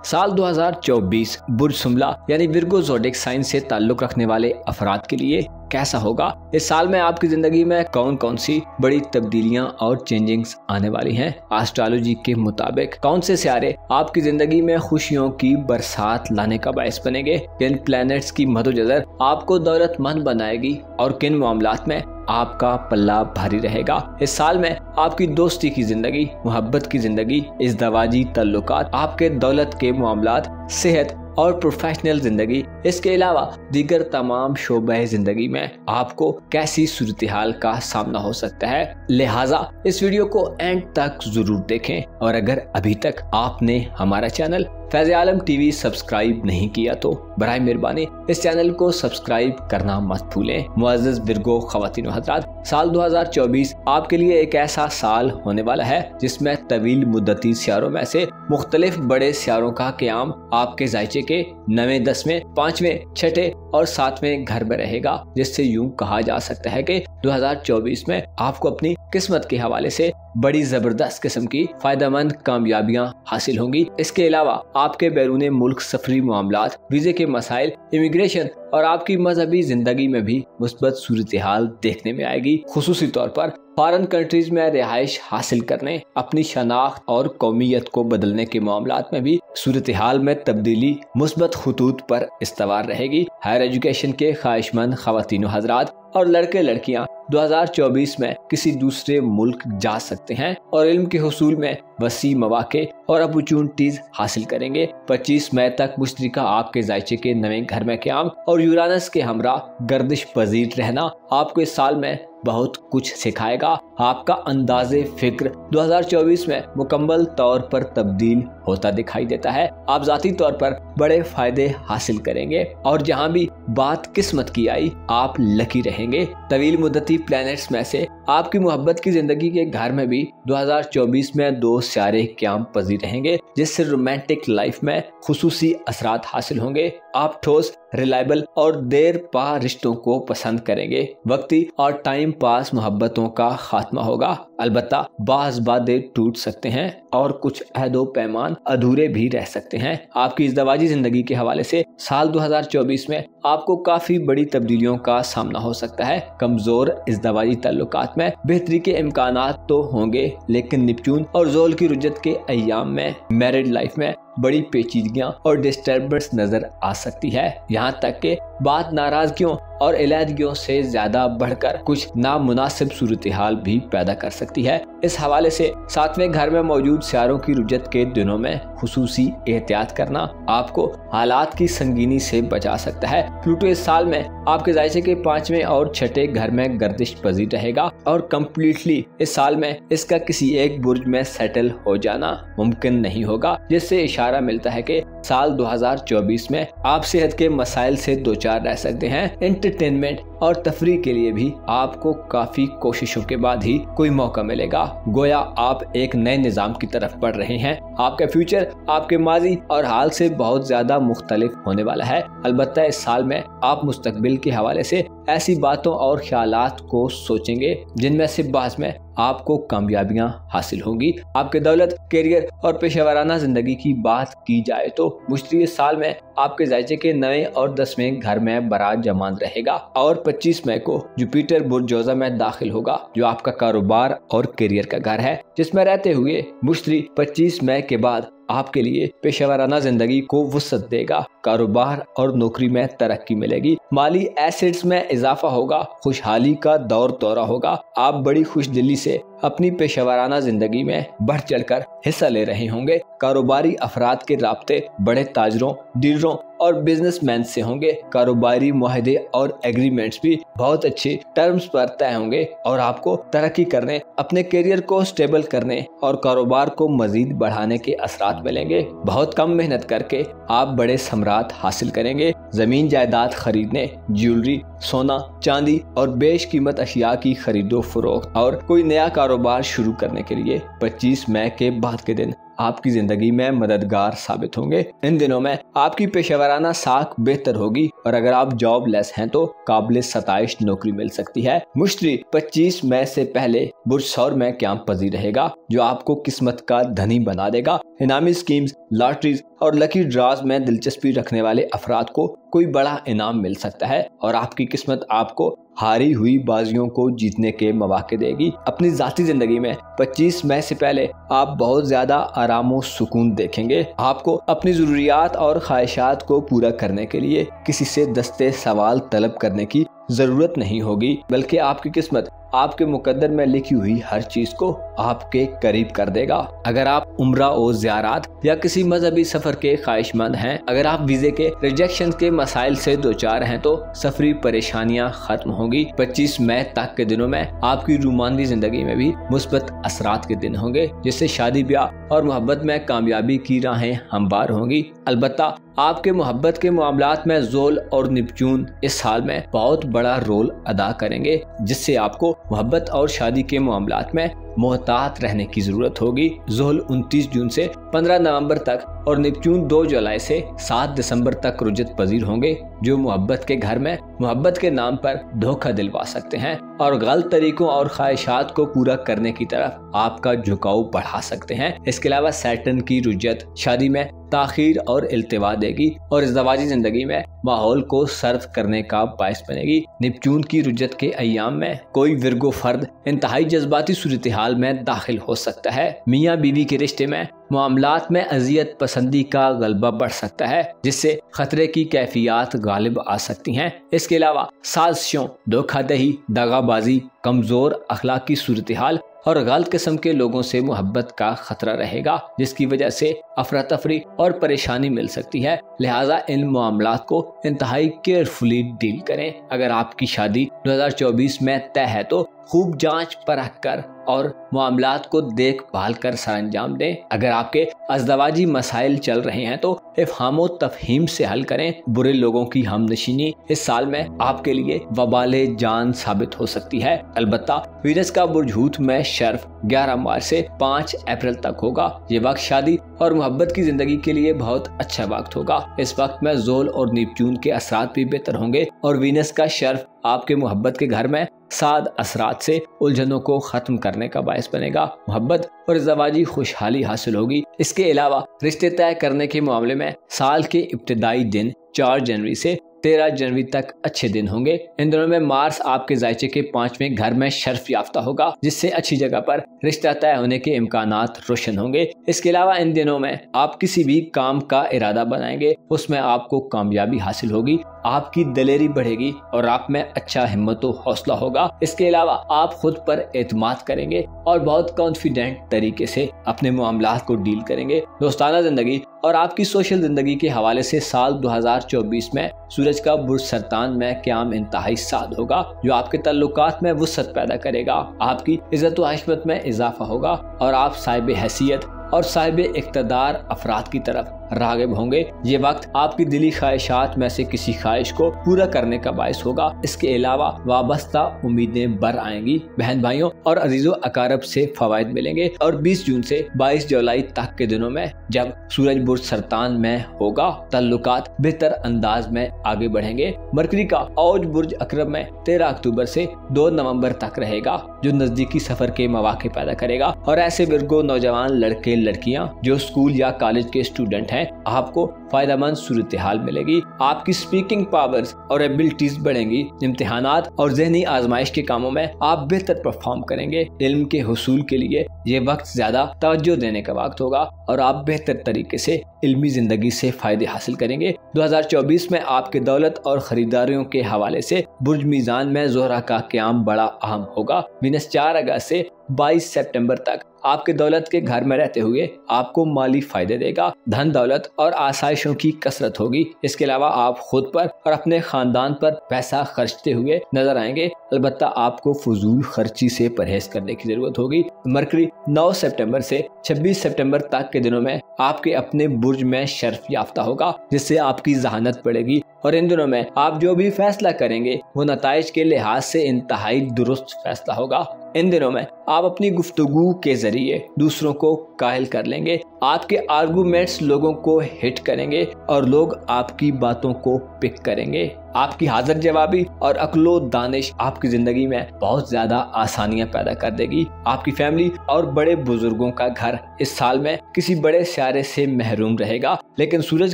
سال 2024 برج سملا یعنی ورگو زوڈک سائن سے تعلق رکھنے والے افراد کے لیے کیسا ہوگا؟ اس سال میں آپ کی زندگی میں کون کون سی بڑی تبدیلیاں اور چینجنگز آنے والی ہیں؟ ایسٹرالوجی کے مطابق کون سے سیارے آپ کی زندگی میں خوشیوں کی برسات لانے کا باعث بنیں گے؟ کن پلینٹس کی مدوجزر آپ کو دولت مند بنائے گی اور کن معاملات میں آپ کا پلہ بھاری رہے گا؟ اس سال میں آپ کی دوستی کی زندگی، محبت کی زندگی، ازدواجی تعلقات، آپ کے دولت کے معاملات، صحت اور پروفیشنل زندگی، اس کے علاوہ دیگر تمام شعبہ زندگی میں آپ کو کیسی صورتحال کا سامنا ہو سکتا ہے؟ لہٰذا اس ویڈیو کو اینڈ تک ضرور دیکھیں، اور اگر ابھی تک آپ نے ہمارا چینل فیض عالم ٹی وی سبسکرائب نہیں کیا تو برائے مہربانی اس چینل کو سبسکرائب کرنا مت بھولیں۔ معزز ورگو خواتین و حضرات، سال 2024 آپ کے لیے ایک ایسا سال ہونے والا ہے جس میں طویل مدتی سیاروں میں سے مختلف بڑے سیاروں کا قیام آپ کے ذائچے کے 9ویں، 10ویں، 5ویں، 6ٹھے اور 7ویں گھر میں رہے گا، جس سے یوں کہا جا سکتا ہے کہ 2024 میں آپ کو اپنی قسمت کے حوالے سے بڑی زبردست قسم کی فائدہ مند کامیابیاں حاصل ہوں گی۔ اس کے علاوہ آپ کے بیرون ملک سفری معاملات، ویزے کے مسائل، امیگریشن اور آپ کی مذہبی زندگی میں بھی مثبت صورتحال دیکھنے میں آئے گی۔ خصوصی طور پر فارن کنٹریز میں رہائش حاصل کرنے، اپنی شناخت اور قومیت کو بدلنے کے معاملات میں بھی صورتحال میں تبدیلی مثبت خطوط پر استوار رہے گی۔ ہائر ایجوکیشن کے خواہش مند خواتین و حضرات اور لڑکے لڑکیاں 2024 میں کسی دوسرے ملک جا سکتے ہیں اور علم کے حصول میں وسیع مواقع اور اپورچونٹیز حاصل کریں گے۔ 25 مئی تک مشترکہ آپ کے ذائچے کے 9ویں گھر میں قیام اور یورانس کے ہمراہ گردش پذیر رہنا آپ کو اس سال میں بہت کچھ سکھائے گا۔ آپ کا انداز فکر 2024 میں مکمل طور پر تبدیل ہوتا دکھائی دیتا ہے۔ آپ ذاتی طور پر بڑے فائدے حاصل کریں گے اور جہاں بھی بات قسمت کی آئی آپ لکی رہیں گے۔ طویل مدتی پلینٹس میں سے آپ کی محبت کی زندگی کے گھر میں بھی 2024 میں 2 سیارے قیام پذیر رہیں گے، جس سے رومانٹک لائف میں خصوصی اثرات حاصل ہوں گے۔ آپ ٹھوس، ریلائبل اور دیر پا رشتوں کو پسند کریں گے۔ وقتی اور ٹائم پاس محبتوں کا خاتمہ ہوگا، البتہ بعض وعدے ٹوٹ سکتے ہیں اور کچھ عہد و پیمان ادھورے بھی رہ سکتے ہیں۔ آپ کی ازدواجی زندگی کے حوالے سے سال 2024 میں آپ کو کافی بڑی تبدیلیوں کا سامنا ہو سکتا ہے۔ کمزور ازدواجی تعلقات میں بہتری کے امکانات تو ہوں گے، لیکن نیپچون اور زحل کی رجت کے ایام میں میرڈ لائف میں بڑی پیچیدگیاں اور ڈسٹربنس نظر آ سکتی ہے، یہاں تک کہ بات ناراضگیوں اور علیحدگیوں سے زیادہ بڑھ کر کچھ نامناسب صورتحال بھی پیدا کر سکتی ہے۔ اس حوالے سے 7ویں گھر میں موجود سیاروں کی رجت کے دنوں میں خصوصی احتیاط کرنا آپ کو حالات کی سنگینی سے بچا سکتا ہے۔ پلوٹو اس سال میں آپ کے ذائچے کے 5ویں اور 6ٹھے گھر میں گردش پذیر رہے گا اور کمپلیٹلی اس سال میں اس کا کسی ایک برج میں سیٹل ہو جانا ممکن نہیں ہوگا، جس سے اشارہ ملتا ہے کہ سال 2024 میں آپ صحت کے مسائل سے دوچار رہ سکتے ہیں۔ انٹرٹینمنٹ اور تفریح کے لیے بھی آپ کو کافی کوششوں کے بعد ہی کوئی موقع ملے گا، گویا آپ ایک نئے نظام کی طرف بڑھ رہے ہیں۔ آپ کا فیوچر آپ کے ماضی اور حال سے بہت زیادہ مختلف ہونے والا ہے۔ البتہ اس سال میں آپ مستقبل کے حوالے سے ایسی باتوں اور خیالات کو سوچیں گے جن میں سے بعض میں آپ کو کامیابیاں حاصل ہوں گی۔ آپ کے دولت، کیریئر اور پیشہ ورانہ زندگی کی بات کی جائے تو مشتری اس سال میں آپ کے ذائچے کے 9ویں اور 10ویں گھر میں برات جماند رہے گا اور 25 मई को जुपिटर बुर्ज जोजा में दाखिल होगा, जो आपका कारोबार और करियर का घर है, जिसमें रहते हुए मुश्तरी 25 मई के बाद आपके लिए पेशेवराना जिंदगी को वुसअत देगा। कारोबार और नौकरी में तरक्की मिलेगी, माली एसेट्स में इजाफा होगा, खुशहाली का दौर दौरा होगा। आप बड़ी खुशदिली से अपनी पेशेवराना जिंदगी में बढ़ चढ़कर हिस्सा ले रहे होंगे। कारोबारी अफराद के राब्ते बड़े ताजरों, डीलरों और बिजनेसमैन से होंगे। कारोबारी मुआहदे और एग्रीमेंट्स भी बहुत अच्छे टर्म्स पर तय होंगे और आपको तरक्की करने, अपने करियर को स्टेबल करने और कारोबार को मजीद बढ़ाने के असरात मिलेंगे। बहुत कम मेहनत करके आप बड़े सम्राट हासिल करेंगे। जमीन जायदाद खरीदने, ज्वेलरी, सोना, चांदी और बेशकीमत अशिया की खरीदो फरोख्त और कोई नया कारोबार शुरू करने के लिए 25 मई के बाद के दिन आपकी जिंदगी में मददगार साबित होंगे। इन दिनों में आपकी पेशेवराना साख बेहतर होगी और अगर आप जॉब लेस हैं तो काबिल सताइश नौकरी मिल सकती है। मुश्तरी 25 मई से पहले बुर्ज सौर में क्याम पजीर रहेगा, जो आपको किस्मत का धनी बना देगा। इनामी स्कीम्स, लॉटरीज और लकी ड्रॉज में दिलचस्पी रखने वाले अफराद को कोई बड़ा इनाम मिल सकता है और आपकी किस्मत आपको हारी हुई बाजियों को जीतने के मौके देगी। अपनी जाती जिंदगी में 25 मई से पहले आप बहुत ज्यादा आराम और सुकून देखेंगे। आपको अपनी जरूरियात और ख्वाहिशात को पूरा करने के लिए किसी से दस्ते सवाल तलब करने की जरूरत नहीं होगी, बल्कि आपकी किस्मत आपके मुकद्दर में लिखी हुई हर चीज को आपके करीब कर देगा। अगर आप उम्रा और ज़ियारत या किसी मजहबी सफर के ख्वाहिशमंद हैं, अगर आप वीजे के रिजेक्शन के मसाइल से दो चार हैं तो सफरी परेशानियां खत्म होंगी। 25 मई तक के दिनों में आपकी रूमानी जिंदगी में भी मुस्बत असरात के दिन होंगे, जिससे शादी ब्याह और मोहब्बत में कामयाबी की राहें हमवार होंगी। अलबत्ता आपके मोहब्बत के मामलात में ज़ोल और निपचून इस साल में बहुत बड़ा रोल अदा करेंगे, जिससे आपको मोहब्बत और शादी के मामलात में मोहतात रहने की जरूरत होगी। ज़ोल 29 जून से 15 नवंबर तक और निपचून 2 जुलाई से 7 दिसंबर तक रुजत पजीर होंगे, जो मोहब्बत के घर में मोहब्बत के नाम पर धोखा दिलवा सकते हैं और गलत तरीकों और ख्वाहिशात को पूरा करने की तरफ आपका झुकाव बढ़ा सकते हैं। इसके अलावा सैटर्न की रुजत शादी में ताखीर और इल्तिवा देगी और इज़्दवाजी जिंदगी में माहौल को सर्द करने का बायस बनेगी। निपचून की रुजत के अय्याम में कोई विर्गो फर्द इंतहाई जज्बाती सूरत हाल में दाखिल हो सकता है। मियाँ बीवी के रिश्ते में मामलात में अजियत पसंदी का गलबा बढ़ सकता है, जिससे खतरे की कैफियत गालिब आ सकती हैं। इसके अलावा साजिशों, धोखाधड़ी, दगाबाजी, कमजोर अखलाकी सूरत हाल और गलत किस्म के लोगों से मोहब्बत का खतरा रहेगा, जिसकी वजह से अफरा तफरी और परेशानी मिल सकती है। लिहाजा इन मामलात को इंतहाई केयरफुली डील करें। अगर आपकी शादी 2024 में तय है तो खूब जांच परख कर और मामलात को देखभाल कर सरअंजाम दें। अगर आपके अज़दवाजी मसाइल चल रहे हैं तो इफ़हाम तफहीम से हल करें। बुरे लोगों की हमनशीनी इस साल में आपके लिए वबाले जान साबित हो सकती है। अलबत्ता वीनस का बुर्ज हूत में शर्फ 11 मार्च से 5 अप्रैल तक होगा। ये वक्त शादी और मोहब्बत की जिंदगी के लिए बहुत अच्छा वक्त होगा। इस वक्त में ज़ोल और निपचून के असरात भी बेहतर होंगे और वीनस का शर्फ आपके मोहब्बत के घर में साद असरात से उलझनों को खत्म करने का बायस बनेगा। मोहब्बत और ज़वाजी खुशहाली हासिल होगी। इसके अलावा रिश्ते तय करने के मामले में साल के इब्तिदाई दिन 4 जनवरी से 13 जनवरी तक अच्छे दिन होंगे। इन दिनों में मार्स आपके जायचे के 5वें घर में शर्फ याफ्ता होगा, जिससे अच्छी जगह पर रिश्ता तय होने के इम्कानात रोशन होंगे। इसके अलावा इन दिनों में आप किसी भी काम का इरादा बनाएंगे, उसमें आपको कामयाबी हासिल होगी। आपकी दिलेरी बढ़ेगी और आप में अच्छा हिम्मत और हौसला होगा। इसके अलावा आप खुद पर एतमाद करेंगे और बहुत कॉन्फिडेंट तरीके से अपने मामलात को डील करेंगे। दोस्ताना जिंदगी और आपकी सोशल जिंदगी के हवाले से साल 2024 में सूरज का बुर्ज सरतान में क़याम इंतहाई साद होगा, जो आपके तल्लुकात में वुसअत पैदा करेगा। आपकी इज्जत व हशमत में इजाफा होगा और आप साहिब हैसियत और साहिब इक़्तिदार अफराद की तरफ राग़िब होंगे। ये वक्त आपकी दिली ख्वाहिशात में से किसी ख्वाहिश को पूरा करने का बायस होगा। इसके अलावा वाबस्ता उम्मीदें बर आएंगी। बहन भाइयों और अजीजों अकारब से फवायद मिलेंगे और 20 जून से 22 जुलाई तक के दिनों में जब सूरज बुर्ज सरतान में होगा, तल्लुकात बेहतर अंदाज में आगे बढ़ेंगे। मरकरी का औज बुर्ज अकरब में 13 अक्टूबर से 2 नवंबर तक रहेगा, जो नजदीकी सफर के मौके पैदा करेगा और ऐसे बिरगो नौजवान लड़के लड़कियां जो स्कूल या कॉलेज के स्टूडेंट हैं में आपको फायदा मंद सूरत हाल मिलेगी। आपकी स्पीकिंग पावर्स और एबिलिटीज बढ़ेंगी। इम्तिहानात और ज़हनी आजमाइश के कामों में आप बेहतर परफॉर्म करेंगे। इल्म के हुसूल के लिए ये वक्त ज्यादा तवज्जो देने का वक्त होगा और आप बेहतर तरीके से इल्मी जिंदगी से फायदे हासिल करेंगे। 2024 में आपके दौलत और खरीदारियों के हवाले से बुर्ज मीज़ान में ज़ोहरा का क़याम बड़ा अहम होगा। विनस 4 अगस्त से 22 सितंबर तक आपके दौलत के घर में रहते हुए आपको माली फायदे देगा। धन दौलत और आसाइशों की कसरत होगी। इसके अलावा आप खुद पर और अपने खानदान पर पैसा खर्चते हुए नजर आएंगे। अलबत्ता आपको फजूल खर्ची से परहेज करने की जरूरत होगी। मरकरी 9 सितंबर से 26 सितंबर तक के दिनों में आपके अपने बुर्ज में शर्फ याफ्ता होगा, जिससे आपकी जहानत बढ़ेगी और इन दिनों में आप जो भी फैसला करेंगे वो नताइज के लिहाज से इंतहाई दुरुस्त फैसला होगा। इन दिनों में आप अपनी गुफ्तगू के जरिए दूसरों को कायल कर लेंगे। आपके आर्गुमेंट्स लोगों को हिट करेंगे और लोग आपकी बातों को पिक करेंगे। आपकी हाजिर जवाबी और अक्लो दानिश आपकी जिंदगी में बहुत ज्यादा आसानियां पैदा कर देगी। आपकी फैमिली और बड़े बुजुर्गों का घर इस साल में किसी बड़े सियारे से महरूम रहेगा, लेकिन सूरज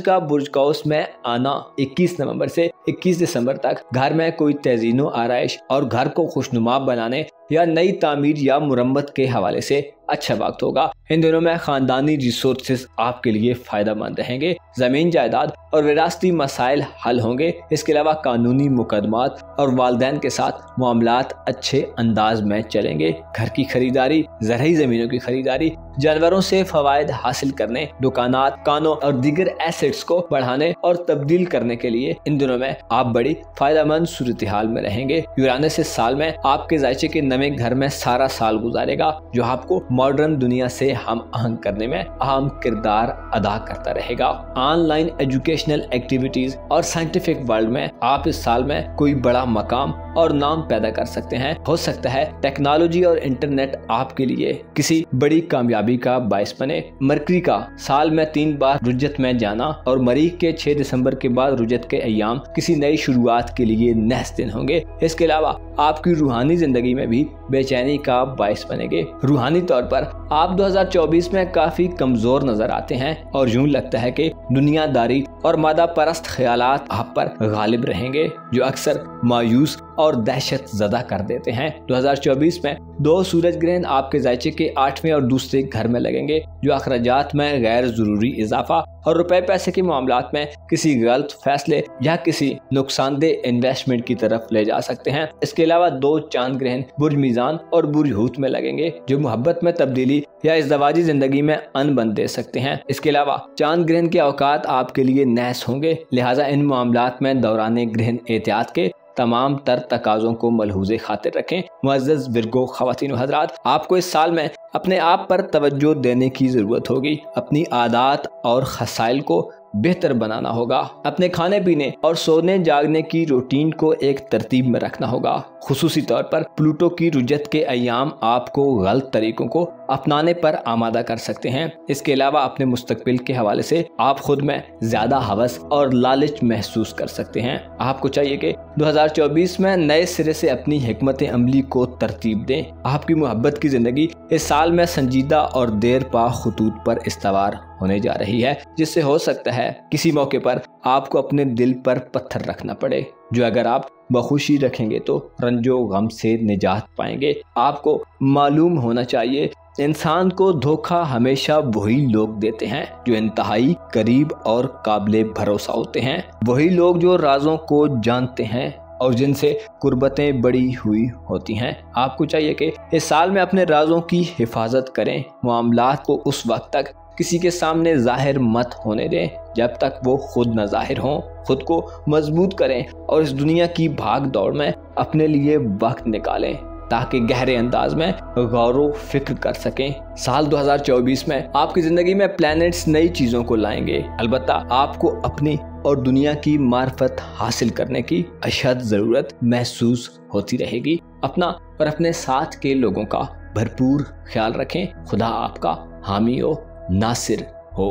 का बुर्ज कौस में आना 21 नवंबर से 21 दिसंबर तक घर में कोई तेजीनो आराइश और घर को खुशनुमा बनाने या नई तामीर या मुरम्मत के हवाले से अच्छा वक्त होगा। इन दिनों में खानदानी रिसोर्सेज आपके लिए फायदा मंद रहेंगे। जमीन जायदाद और विरासती मसाइल हल होंगे। इसके अलावा कानूनी मुकदमात और वालिदैन के साथ मामलात अच्छे अंदाज में चलेंगे। घर की खरीदारी, ज़रई ज़मीनों की खरीदारी, जानवरों से फवायद हासिल करने, दुकानात, कानों और दीगर एसेट्स को बढ़ाने और तब्दील करने के लिए इन दिनों में आप बड़ी फायदा मंद सूरत हाल में रहेंगे। यूरानस इस साल में आपके जायचे के नवे घर में सारा साल गुजारेगा, जो आपको मॉडर्न दुनिया से हम आहंग करने में अहम किरदार अदा करता रहेगा। ऑनलाइन एजुकेशनल एक्टिविटीज और साइंटिफिक वर्ल्ड में आप इस साल में कोई बड़ा मकाम और नाम पैदा कर सकते हैं। हो सकता है टेक्नोलॉजी और इंटरनेट आपके लिए किसी बड़ी कामयाबी का बायस बने। मरकरी का साल में 3 बार रुजत में जाना और मरीख के 6 दिसंबर के बाद रुजत के अय्याम किसी नई शुरुआत के लिए नहस दिन होंगे। इसके अलावा आपकी रूहानी जिंदगी में भी बेचैनी का बायस बनेंगे। रूहानी तौर पर आप 2024 में काफी कमजोर नजर आते हैं और यूं लगता है कि दुनियादारी और मादा परस्त ख्यालात आप पर गालिब रहेंगे, जो अक्सर मायूस और दहशत ज़दा कर देते हैं। 2024 में 2 सूरज ग्रहण आपके जायचे के 8वें और दूसरे घर में लगेंगे, जो अखराजात में गैर जरूरी इजाफा और रुपए पैसे के मामलात में किसी गलत फैसले या किसी नुकसानदेह इन्वेस्टमेंट की तरफ ले जा सकते हैं। इसके अलावा 2 चांद ग्रहण बुर्ज मीज़ान और बुर्ज हूत में लगेंगे, जो मोहब्बत में तब्दीली या इज़दवाजी जिंदगी में अनबन दे सकते हैं। इसके अलावा चांद ग्रहण के औकात आपके लिए नहस होंगे, लिहाजा इन मामलात में दौरान ग्रहण एहतियात के तमाम तर तकाज़ों को मलहूज़े खातिर रखें। मुअज़्ज़ज़ विर्गो ख़वातीन व हज़रात, आपको इस साल में अपने आप पर तवज्जो देने की ज़रूरत होगी। अपनी आदत और खसाइल को बेहतर बनाना होगा। अपने खाने पीने और सोने जागने की रूटीन को एक तरतीब में रखना होगा। खुसूसी तौर पर प्लूटो की रुजत के अय्याम आपको गलत तरीकों को अपनाने पर आमादा कर सकते हैं। इसके अलावा अपने मुस्तकबिल के हवाले से आप खुद में ज्यादा हवस और लालच महसूस कर सकते हैं। आपको चाहिए कि 2024 में नए सिरे से अपनी हिकमत अमली को तरतीब दें। आपकी मोहब्बत की जिंदगी इस साल में संजीदा और देर पा खतूत पर इस्तवार होने जा रही है, जिससे हो सकता है किसी मौके पर आपको अपने दिल पर पत्थर रखना पड़े, जो अगर आप बखुशी रखेंगे तो रंजो गम से निजात पाएंगे। आपको मालूम होना चाहिए, इंसान को धोखा हमेशा वही लोग देते हैं जो इंतहाई करीब और काबिले भरोसा होते हैं। वही लोग जो राजों को जानते हैं और जिनसे कुर्बतें बड़ी हुई होती हैं। आपको चाहिए कि इस साल में अपने राजों की हिफाजत करें। मामलात को उस वक्त तक किसी के सामने जाहिर मत होने दें जब तक वो खुद न जाहिर हों। खुद को मजबूत करें और इस दुनिया की भाग दौड़ में अपने लिए वक्त निकालें ताकि गहरे अंदाज में गौर व फिक्र कर सकें। साल 2024 में आपकी जिंदगी में प्लैनेट्स नई चीजों को लाएंगे। अलबत्ता आपको अपनी और दुनिया की मार्फत हासिल करने की अशद जरूरत महसूस होती रहेगी। अपना और अपने साथ के लोगों का भरपूर ख्याल रखें। खुदा आपका हामी हो, नासिर हो।